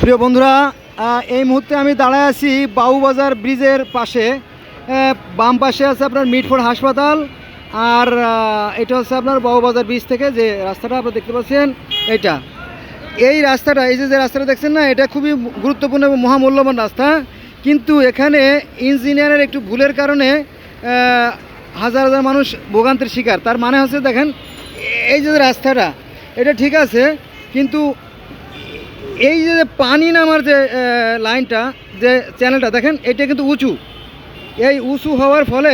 প্রিয় বন্ধুরা, এই মুহূর্তে আমি দাঁড়ায় আছি বাউবাজার ব্রিজের পাশে। বাম পাশে আছে আপনার মিটফোর্ড হাসপাতাল, আর এটা হচ্ছে আপনার বাউবাজার ব্রিজ থেকে যে রাস্তাটা আপনারা দেখতে পাচ্ছেন। এই রাস্তাটা, এই যে রাস্তাটা দেখছেন না, এটা খুবই গুরুত্বপূর্ণ এবং মহামূল্যবান রাস্তা। কিন্তু এখানে ইঞ্জিনিয়ারের একটু ভুলের কারণে হাজার হাজার মানুষ ভোগান্তির শিকার। তার মানে হচ্ছে দেখেন, এই যে রাস্তাটা এটা ঠিক আছে, কিন্তু এই যে পানি নামার যে লাইনটা, যে চ্যানেলটা দেখেন, এটা কিন্তু উঁচু। এই উঁচু হওয়ার ফলে,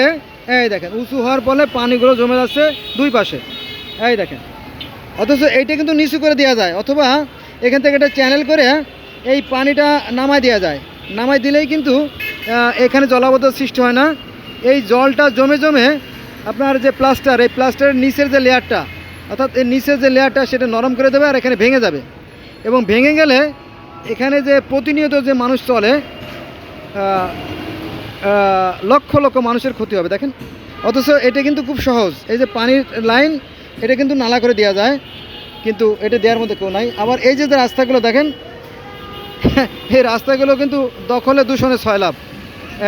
এই দেখেন, উঁচু হওয়ার ফলে পানিগুলো জমে যাচ্ছে দুই পাশে। এই দেখেন, অথচ এইটা কিন্তু নিচু করে দেওয়া যায়, অথবা এখান থেকে একটা চ্যানেল করে এই পানিটা নামাই দেওয়া যায়। নামাই দিলেই কিন্তু এখানে জলাবদ্ধ সৃষ্টি হয় না। এই জলটা জমে জমে আপনার যে প্লাস্টার, এই প্লাস্টারের নিচের যে লেয়ারটা, অর্থাৎ এর নিচের যে লেয়ারটা, সেটা নরম করে দেবে, আর এখানে ভেঙে যাবে। এবং ভেঙে গেলে এখানে যে প্রতিনিয়ত যে মানুষ চলে, লক্ষ লক্ষ মানুষের ক্ষতি হবে দেখেন। অথচ এটা কিন্তু খুব সহজ, এই যে পানির লাইন, এটা কিন্তু নালা করে দেওয়া যায়, কিন্তু এটা দেওয়ার মধ্যে কেউ নাই। আবার এই যে রাস্তাগুলো দেখেন, এই রাস্তাগুলো কিন্তু দখলে দূষণে সয়লাভ।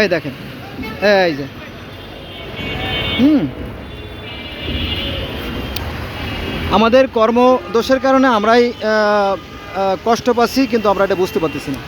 এই দেখেন, এই যে আমাদের কর্মদোষের কারণে আমরাই কষ্ট পাচ্ছি, কিন্তু আমরা এটা বুঝতে পারতেছি না।